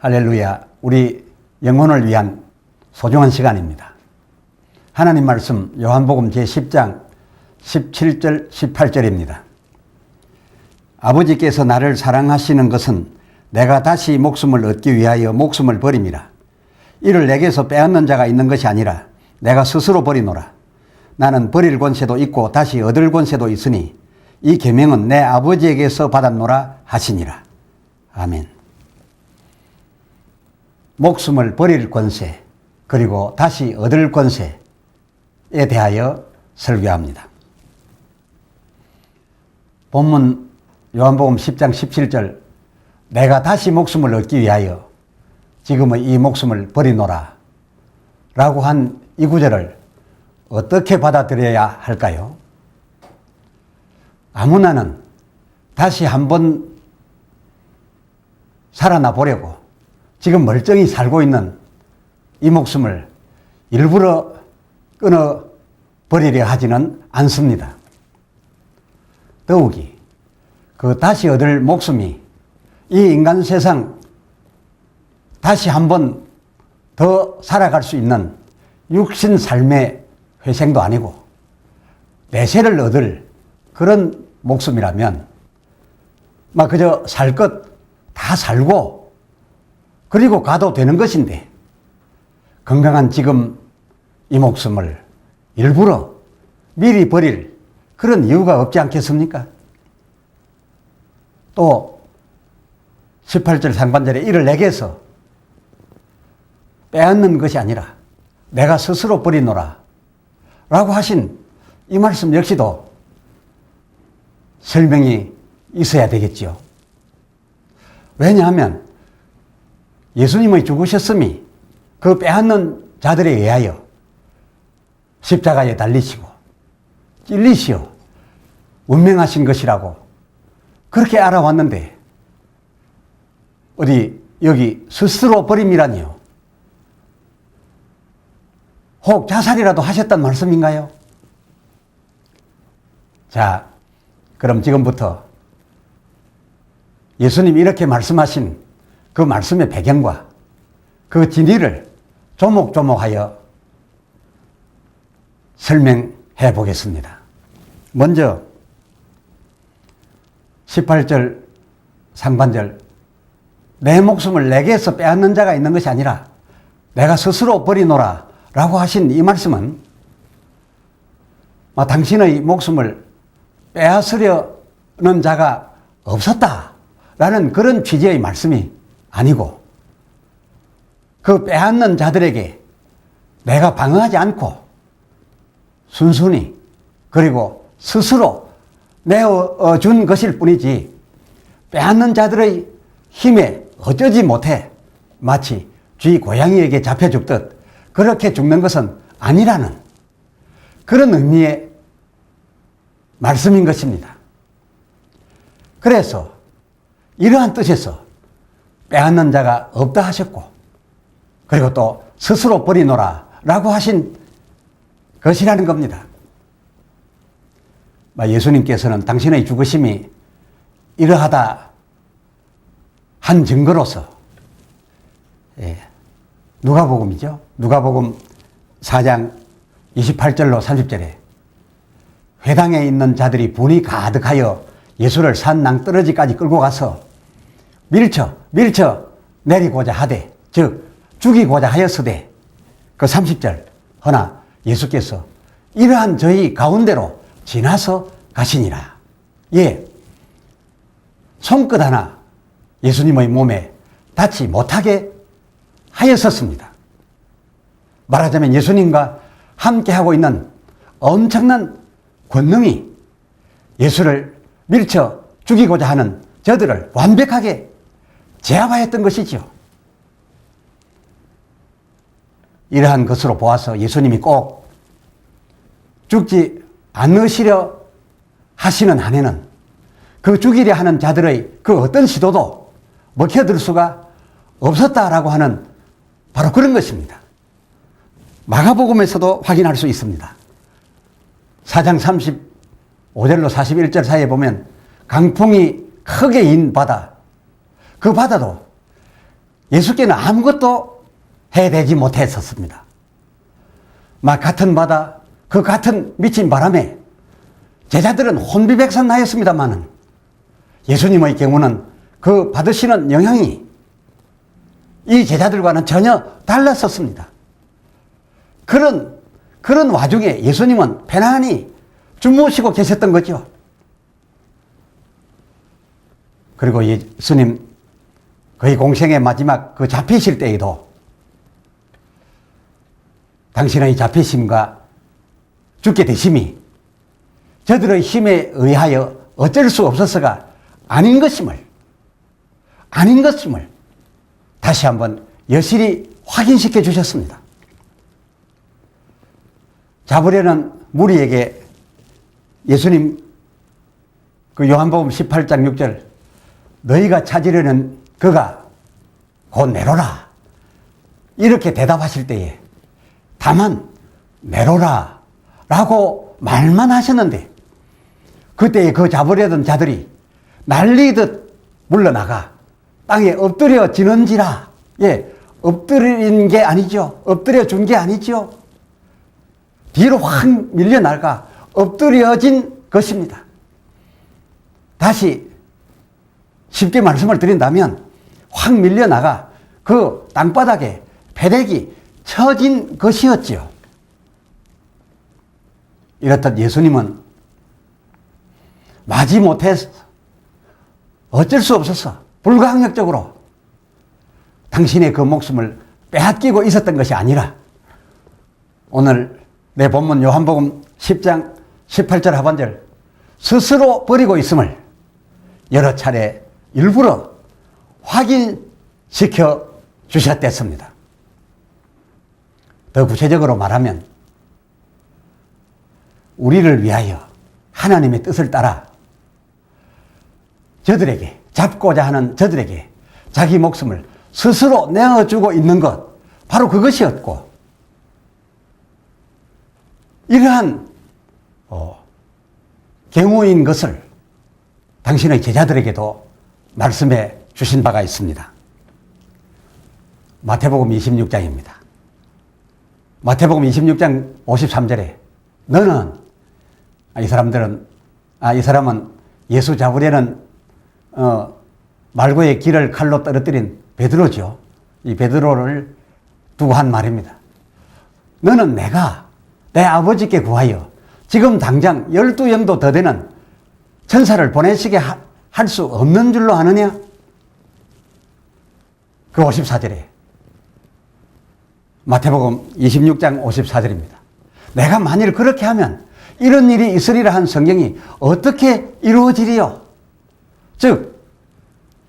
할렐루야. 우리 영혼을 위한 소중한 시간입니다. 하나님 말씀 요한복음 제10장 17절 18절입니다. 아버지께서 나를 사랑하시는 것은 내가 다시 목숨을 얻기 위하여 목숨을 버림이라. 이를 내게서 빼앗는 자가 있는 것이 아니라 내가 스스로 버리노라. 나는 버릴 권세도 있고 다시 얻을 권세도 있으니 이 계명은 내 아버지에게서 받았노라 하시니라. 아멘. 목숨을 버릴 권세 그리고 다시 얻을 권세에 대하여 설교합니다. 본문 요한복음 10장 17절 내가 다시 목숨을 얻기 위하여 지금의 이 목숨을 버리노라 라고 한 이 구절을 어떻게 받아들여야 할까요? 아무나는 다시 한번 살아나 보려고 지금 멀쩡히 살고 있는 이 목숨을 일부러 끊어버리려 하지는 않습니다. 더욱이 그 다시 얻을 목숨이 이 인간 세상 다시 한번 더 살아갈 수 있는 육신 삶의 회생도 아니고 내세를 얻을 그런 목숨이라면 막 그저 살 것 다 살고 그리고 가도 되는 것인데 건강한 지금 이 목숨을 일부러 미리 버릴 그런 이유가 없지 않겠습니까? 또 18절 상반절에 이를 내게서 빼앗는 것이 아니라 내가 스스로 버리노라 라고 하신 이 말씀 역시도 설명이 있어야 되겠지요. 왜냐하면 예수님의 죽으셨음이 그 빼앗는 자들에 의하여 십자가에 달리시고 찔리시어 운명하신 것이라고 그렇게 알아왔는데 어디 여기 스스로 버림이라니요. 혹 자살이라도 하셨단 말씀인가요? 자, 그럼 지금부터 예수님이 이렇게 말씀하신 그 말씀의 배경과 그 진리를 조목조목하여 설명해 보겠습니다. 먼저 18절 상반절 내 목숨을 내게서 빼앗는 자가 있는 것이 아니라 내가 스스로 버리노라 라고 하신 이 말씀은 당신의 목숨을 빼앗으려는 자가 없었다라는 그런 취지의 말씀이 아니고 그 빼앗는 자들에게 내가 방어하지 않고 순순히 그리고 스스로 내어준 것일 뿐이지 빼앗는 자들의 힘에 어쩌지 못해 마치 쥐 고양이에게 잡혀 죽듯 그렇게 죽는 것은 아니라는 그런 의미의 말씀인 것입니다. 그래서 이러한 뜻에서 빼앗는 자가 없다 하셨고 그리고 또 스스로 버리노라 라고 하신 것이라는 겁니다. 예수님께서는 당신의 죽으심이 이러하다 한 증거로서 누가복음이죠. 누가복음 4장 28절로 30절에 회당에 있는 자들이 분이 가득하여 예수를 산 낭떠러지까지 끌고 가서 밀쳐 내리고자 하되 즉 죽이고자 하였으되 그 30절 허나 예수께서 이러한 저희 가운데로 지나서 가시니라. 손끝 하나 예수님의 몸에 닿지 못하게 하였었습니다. 말하자면 예수님과 함께하고 있는 엄청난 권능이 예수를 밀쳐 죽이고자 하는 저들을 완벽하게 제압하였던 것이지요. 이러한 것으로 보아서 예수님이 꼭 죽지 않으시려 하시는 한에는 그 죽이려 하는 자들의 그 어떤 시도도 먹혀들 수가 없었다라고 하는 바로 그런 것입니다. 마가복음에서도 확인할 수 있습니다. 4장 35절로 41절 사이에 보면 강풍이 크게 인 바다, 그 바다도 예수께는 아무것도 해내지 못했었습니다. 막 같은 바다, 그 같은 미친 바람에 제자들은 혼비백산하였습니다마는 예수님의 경우는 그 받으시는 영향이 이 제자들과는 전혀 달랐었습니다. 그런 와중에 예수님은 편안히 주무시고 계셨던 거죠. 그리고 예수님 거의 공생의 마지막 그 잡히실 때에도 당신의 잡히심과 죽게 되심이 저들의 힘에 의하여 어쩔 수 없어서가 아닌 것임을 다시 한번 여실히 확인시켜 주셨습니다. 잡으려는 무리에게 예수님 그 요한복음 18장 6절 너희가 찾으려는 그가 곧 네로라 이렇게 대답하실 때에 다만 네로라 라고 말만 하셨는데 그때에 그 잡으려던 자들이 난리듯 물러나가 땅에 엎드려지는지라. 엎드린 게 아니죠. 엎드려 준 게 아니죠. 뒤로 확 밀려나가 엎드려진 것입니다. 다시 쉽게 말씀을 드린다면 확 밀려나가 그 땅바닥에 패대기 쳐진 것이었지요. 이렇듯 예수님은 마지못해서 어쩔 수 없어서 불가항력적으로 당신의 그 목숨을 빼앗기고 있었던 것이 아니라 오늘 내 본문 요한복음 10장 18절 하반절 스스로 버리고 있음을 여러 차례 일부러 확인시켜 주셨댔습니다. 더 구체적으로 말하면 우리를 위하여 하나님의 뜻을 따라 저들에게 잡고자 하는 저들에게 자기 목숨을 스스로 내어주고 있는 것 바로 그것이었고 이러한 경우인 것을 당신의 제자들에게도 말씀해 주신 바가 있습니다. 마태복음 26장입니다. 마태복음 26장 53절에 너는 이 사람은 예수 잡으려는 말고의 길을 칼로 떨어뜨린 베드로죠. 이 베드로를 두고 한 말입니다. 너는 내가 내 아버지께 구하여 지금 당장 12영도 더 되는 천사를 보내시게 할 수 없는 줄로 아느냐? 그 54절에 마태복음 26장 54절입니다. 내가 만일 그렇게 하면 이런 일이 있으리라 한 성경이 어떻게 이루어지리요? 즉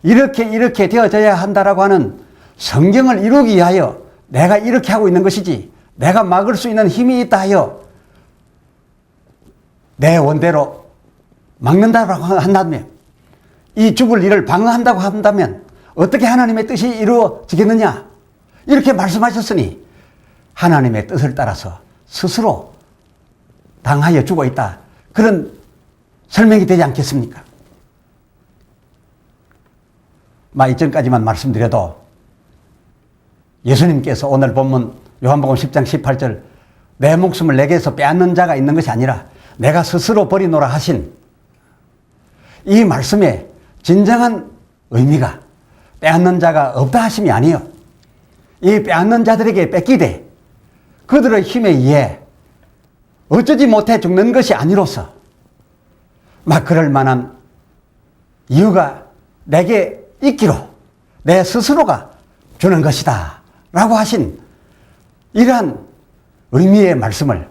이렇게 되어져야 한다라고 하는 성경을 이루기 위하여 내가 이렇게 하고 있는 것이지 내가 막을 수 있는 힘이 있다 하여 내 원대로 막는다고 한다면 이 죽을 일을 방어한다고 한다면 어떻게 하나님의 뜻이 이루어지겠느냐 이렇게 말씀하셨으니 하나님의 뜻을 따라서 스스로 당하여 죽어 있다 그런 설명이 되지 않겠습니까? 이전까지만 말씀드려도 예수님께서 오늘 본문 요한복음 10장 18절 내 목숨을 내게서 빼앗는 자가 있는 것이 아니라 내가 스스로 버리노라 하신 이 말씀의 진정한 의미가 빼앗는 자가 없다 하심이 아니요 이 빼앗는 자들에게 뺏기되 그들의 힘에 의해 어쩌지 못해 죽는 것이 아니로서 그럴 만한 이유가 내게 있기로 내 스스로가 주는 것이다 라고 하신 이러한 의미의 말씀을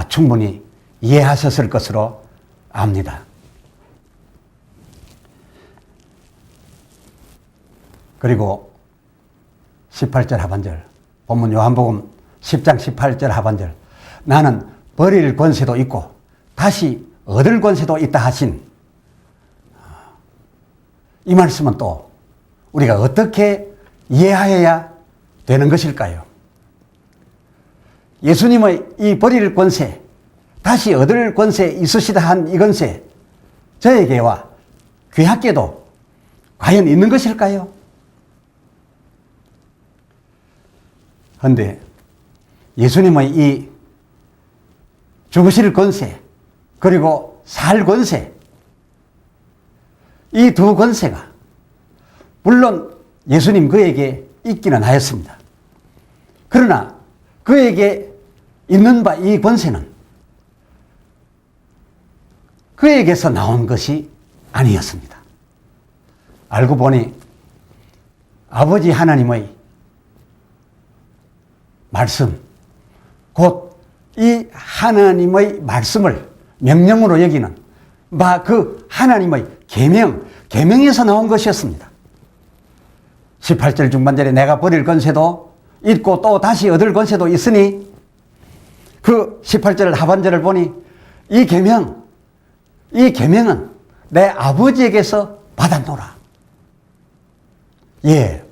충분히 이해하셨을 것으로 압니다. 그리고 18절 하반절 본문 요한복음 10장 18절 하반절 나는 버릴 권세도 있고 다시 얻을 권세도 있다 하신 이 말씀은 또 우리가 어떻게 이해하여야 되는 것일까요? 예수님의 이 버릴 권세, 다시 얻을 권세 있으시다 한 이 권세, 저에게와 귀하께도 과연 있는 것일까요? 그런데 예수님의 이 죽으실 권세 그리고 살 권세, 이 두 권세가 물론 예수님 그에게 있기는 하였습니다. 그러나 그에게 있는 바 이 권세는 그에게서 나온 것이 아니었습니다. 알고 보니 아버지 하나님의 말씀, 곧 이 하나님의 말씀을 명령으로 여기는 바 그 하나님의 계명에서 나온 것이었습니다. 18절 중반절에 내가 버릴 권세도 있고 또 다시 얻을 권세도 있으니, 그 18절 하반절을 보니 이 계명은 내 아버지에게서 받았노라. 예,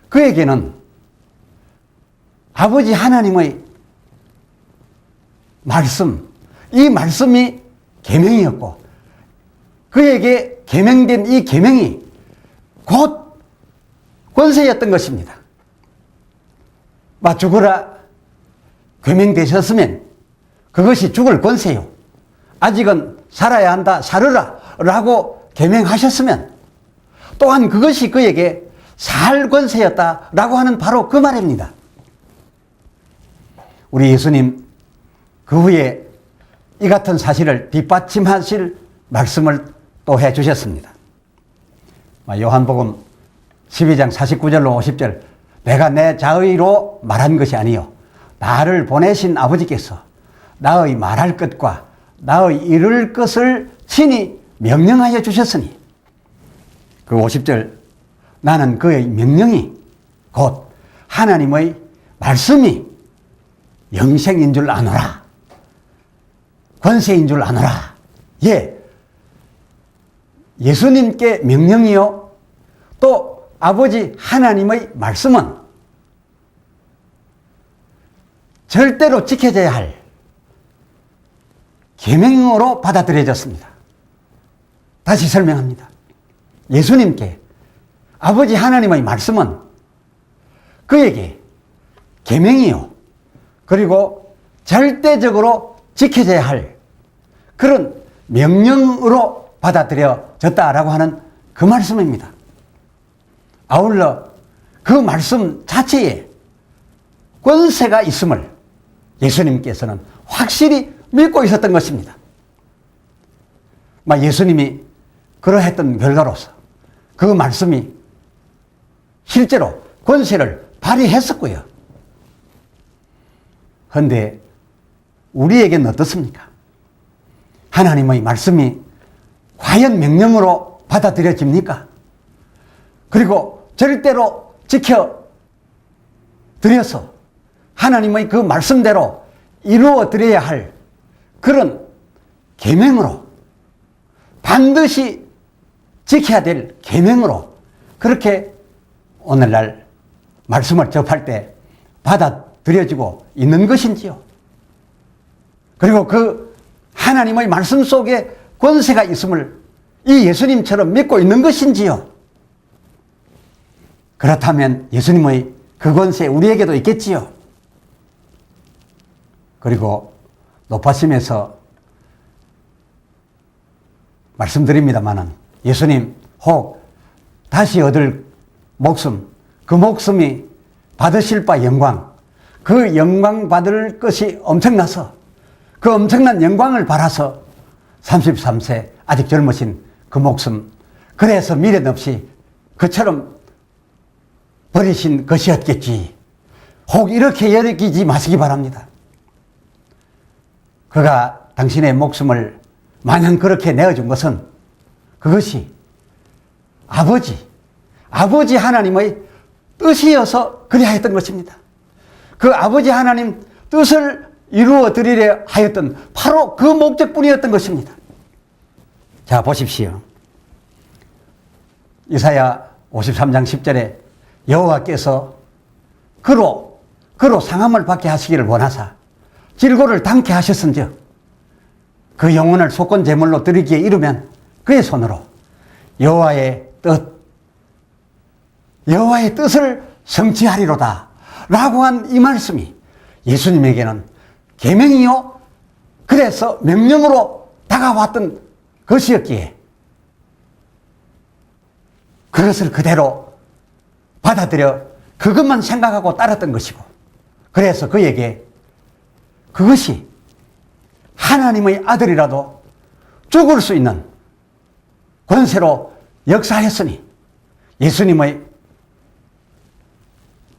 그에게는 아버지 하나님의 말씀, 이 말씀이 계명이었고 그에게 계명된 이 계명이 곧 권세였던 것입니다. 죽으라 계명되셨으면 그것이 죽을 권세요. 아직은 살아야 한다, 살으라 라고 계명하셨으면 또한 그것이 그에게 살 권세였다라고 하는 바로 그 말입니다. 우리 예수님 그 후에 이 같은 사실을 뒷받침하실 말씀을 또 해주셨습니다. 요한복음 12장 49절로 50절, 내가 내 자의로 말한 것이 아니요 나를 보내신 아버지께서 나의 말할 것과 나의 이룰 것을 친히 명령하여 주셨으니, 그 50절, 나는 그의 명령이 곧 하나님의 말씀이 영생인 줄 아노라, 권세인 줄 아노라. 예, 예수님께 명령이요 또 아버지 하나님의 말씀은 절대로 지켜져야 할 계명으로 받아들여졌습니다. 다시 설명합니다. 예수님께 아버지 하나님의 말씀은 그에게 계명이요 그리고 절대적으로 지켜져야 할 그런 명령으로 받아들여졌다라고 하는 그 말씀입니다. 아울러 그 말씀 자체에 권세가 있음을 예수님께서는 확실히 믿고 있었던 것입니다. 예수님이 그러했던 결과로서 그 말씀이 실제로 권세를 발휘했었고요. 그런데 우리에게는 어떻습니까? 하나님의 말씀이 과연 명령으로 받아들여집니까? 그리고 절대로 지켜드려서 하나님의 그 말씀대로 이루어드려야 할 그런 계명으로, 반드시 지켜야 될 계명으로 그렇게 오늘날 말씀을 접할 때 받아들여지고 있는 것인지요? 그리고 그 하나님의 말씀 속에 권세가 있음을 이 예수님처럼 믿고 있는 것인지요? 그렇다면 예수님의 그 권세 우리에게도 있겠지요? 그리고 높아심에서 말씀드립니다마는 예수님 혹 다시 얻을 목숨, 그 목숨이 받으실 바 영광, 그 영광 받을 것이 엄청나서 그 엄청난 영광을 바라서 33세 아직 젊으신 그 목숨, 그래서 미련 없이 그처럼 버리신 것이었겠지. 혹 이렇게 여기지 마시기 바랍니다. 그가 당신의 목숨을 마냥 그렇게 내어준 것은 그것이 아버지 하나님의 뜻이어서 그리하였던 것입니다. 그 아버지 하나님 뜻을 이루어 드리려 하였던 바로 그 목적뿐이었던 것입니다. 자, 보십시오. 이사야 53장 10절에 여호와께서 그로 상함을 받게 하시기를 원하사 질고를 당케 하셨은즉 그 영혼을 속건 제물로 드리기에 이르면 그의 손으로 여호와의 뜻을 성취하리로다 라고 한 이 말씀이 예수님에게는 계명이요, 그래서 명령으로 다가왔던 것이었기에 그것을 그대로 받아들여 그것만 생각하고 따랐던 것이고, 그래서 그에게 그것이 하나님의 아들이라도 죽을 수 있는 권세로 역사했으니 예수님의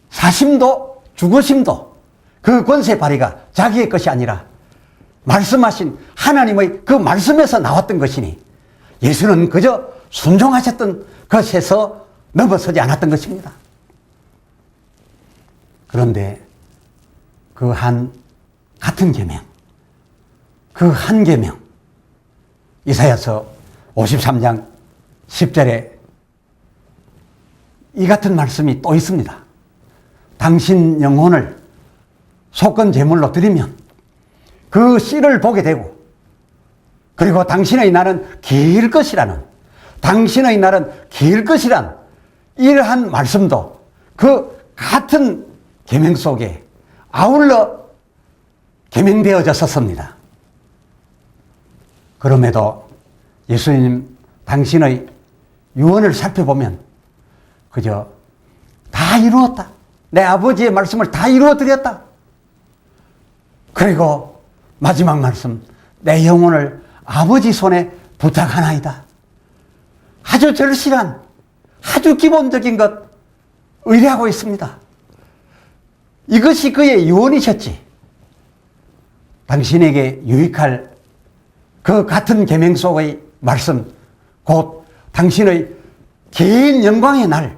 사심도 죽으심도 그 권세 발휘가 자기의 것이 아니라 말씀하신 하나님의 그 말씀에서 나왔던 것이니 예수는 그저 순종하셨던 것에서 넘어서지 않았던 것입니다. 그런데 그 한 같은 계명, 그 한 계명, 이사야서 53장 10절에 이 같은 말씀이 또 있습니다. 당신 영혼을 속건 제물로 드리면 그 씨를 보게 되고, 그리고 당신의 날은 길 것이라는, 당신의 날은 길 것이란 이러한 말씀도 그 같은 계명 속에 아울러 계명되어졌었습니다. 그럼에도 예수님 당신의 유언을 살펴보면 그저 다 이루었다, 내 아버지의 말씀을 다 이루어 드렸다, 그리고 마지막 말씀, 내 영혼을 아버지 손에 부탁하나이다, 아주 절실한, 아주 기본적인 것 의뢰하고 있습니다. 이것이 그의 유언이셨지, 당신에게 유익할 그 같은 계명 속의 말씀, 곧 당신의 긴 영광의 날,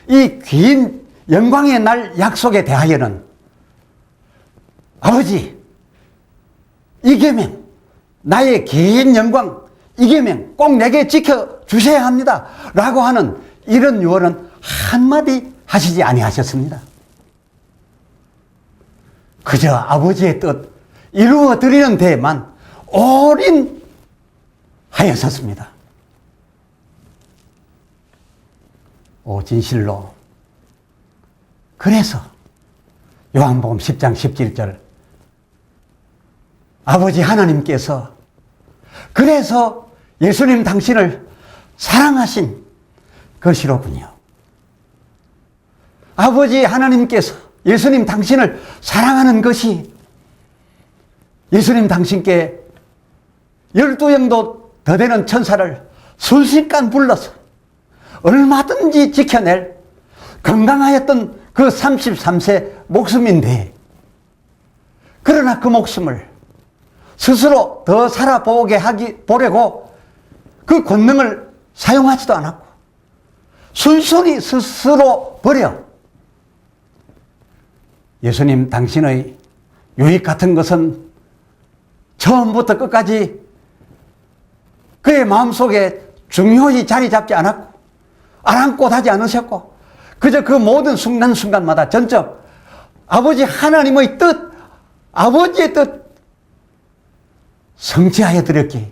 이 긴 영광의 날 약속에 대하여는 아버지, 이 계명, 나의 긴 영광, 이 계명 꼭 내게 지켜주셔야 합니다 라고 하는 이런 유언은 한마디 하시지 아니하셨습니다. 그저 아버지의 뜻 이루어 드리는 데에만 올인하였었습니다. 오, 진실로. 그래서 요한복음 10장 17절, 아버지 하나님께서 그래서 예수님 당신을 사랑하신 것이로군요. 아버지 하나님께서 예수님 당신을 사랑하는 것이 예수님 당신께 12영도 더 되는 천사를 순식간 불러서 얼마든지 지켜낼 건강하였던 그 33세 목숨인데, 그러나 그 목숨을 스스로 더 보려고 그 권능을 사용하지도 않았고 순순히 스스로 버려 예수님 당신의 유익 같은 것은 처음부터 끝까지 그의 마음속에 중요히 자리 잡지 않았고 아랑곳하지 않으셨고, 그저 그 모든 순간순간마다 전적 아버지 하나님의 뜻, 아버지의 뜻 성취하여 드렸기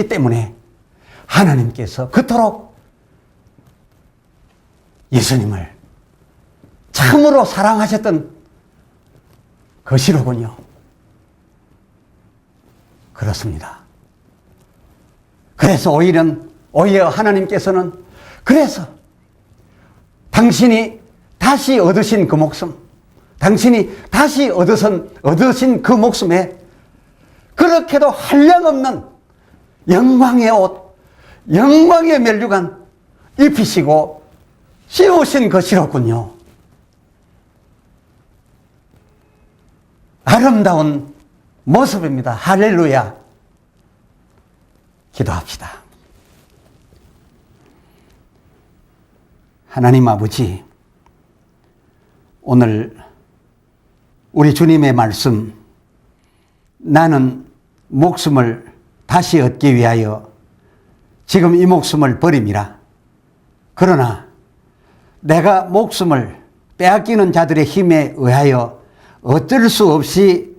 때문에 하나님께서 그토록 예수님을 참으로 사랑하셨던 것이로군요. 그렇습니다. 그래서 오히려 하나님께서는 그래서 당신이 다시 얻으신 그 목숨, 당신이 다시 얻으신 그 목숨에 그렇게도 한량없는 영광의 옷, 영광의 면류관 입히시고 씌우신 것이로군요. 아름다운 모습입니다. 할렐루야. 기도합시다. 하나님 아버지, 오늘 우리 주님의 말씀, 나는 목숨을 다시 얻기 위하여 지금 이 목숨을 버림이라. 그러나 내가 목숨을 빼앗기는 자들의 힘에 의하여 어쩔 수 없이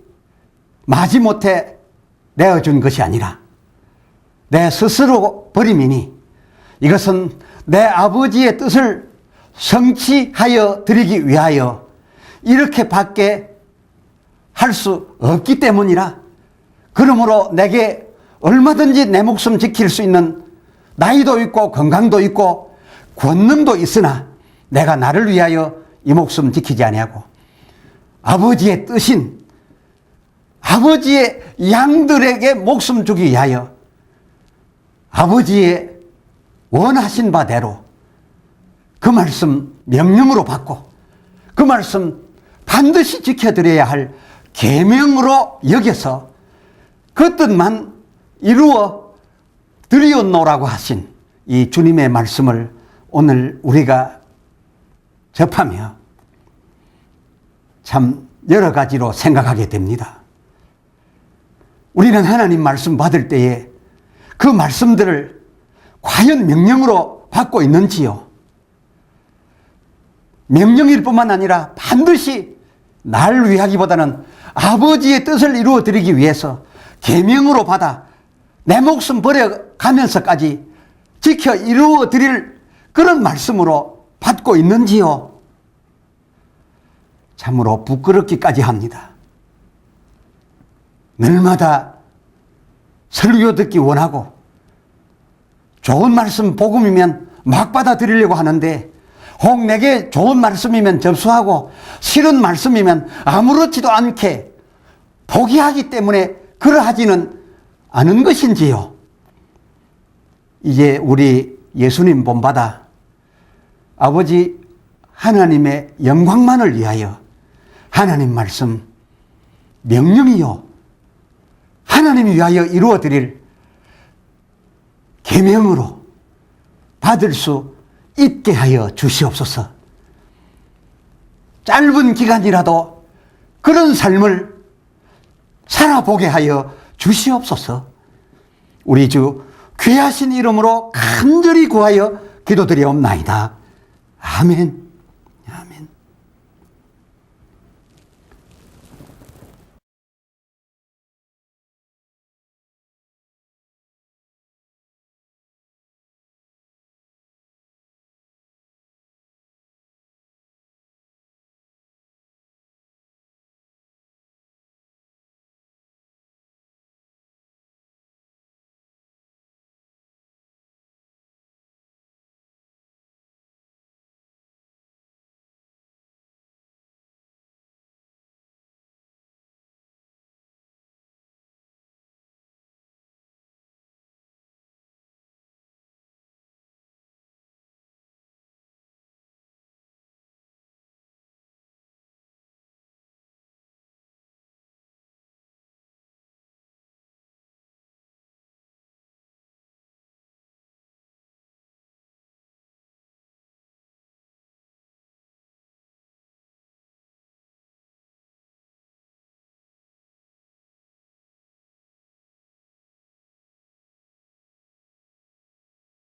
마지못해 내어준 것이 아니라 내 스스로 버림이니 이것은 내 아버지의 뜻을 성취하여 드리기 위하여 이렇게밖에 할 수 없기 때문이라. 그러므로 내게 얼마든지 내 목숨 지킬 수 있는 나이도 있고 건강도 있고 권능도 있으나 내가 나를 위하여 이 목숨 지키지 아니하고 아버지의 뜻인 아버지의 양들에게 목숨 주기 위하여 아버지의 원하신 바대로 그 말씀 명령으로 받고 그 말씀 반드시 지켜드려야 할 계명으로 여겨서 그 뜻만 이루어 드리옵노라고 하신 이 주님의 말씀을 오늘 우리가 접하며 참 여러 가지로 생각하게 됩니다. 우리는 하나님 말씀 받을 때에 그 말씀들을 과연 명령으로 받고 있는지요? 명령일 뿐만 아니라 반드시 날 위하기보다는 아버지의 뜻을 이루어 드리기 위해서 계명으로 받아 내 목숨 버려가면서까지 지켜 이루어 드릴 그런 말씀으로 받고 있는지요? 참으로 부끄럽기까지 합니다. 날마다 설교 듣기 원하고 좋은 말씀 복음이면 막 받아들이려고 하는데 혹 내게 좋은 말씀이면 접수하고 싫은 말씀이면 아무렇지도 않게 포기하기 때문에 그러하지는 않은 것인지요? 이제 우리 예수님 본받아 아버지 하나님의 영광만을 위하여 하나님 말씀 명령이요 하나님이 위하여 이루어 드릴 계명으로 받을 수 있게 하여 주시옵소서. 짧은 기간이라도 그런 삶을 살아보게 하여 주시옵소서. 우리 주 귀하신 이름으로 간절히 구하여 기도드리옵나이다. 아멘.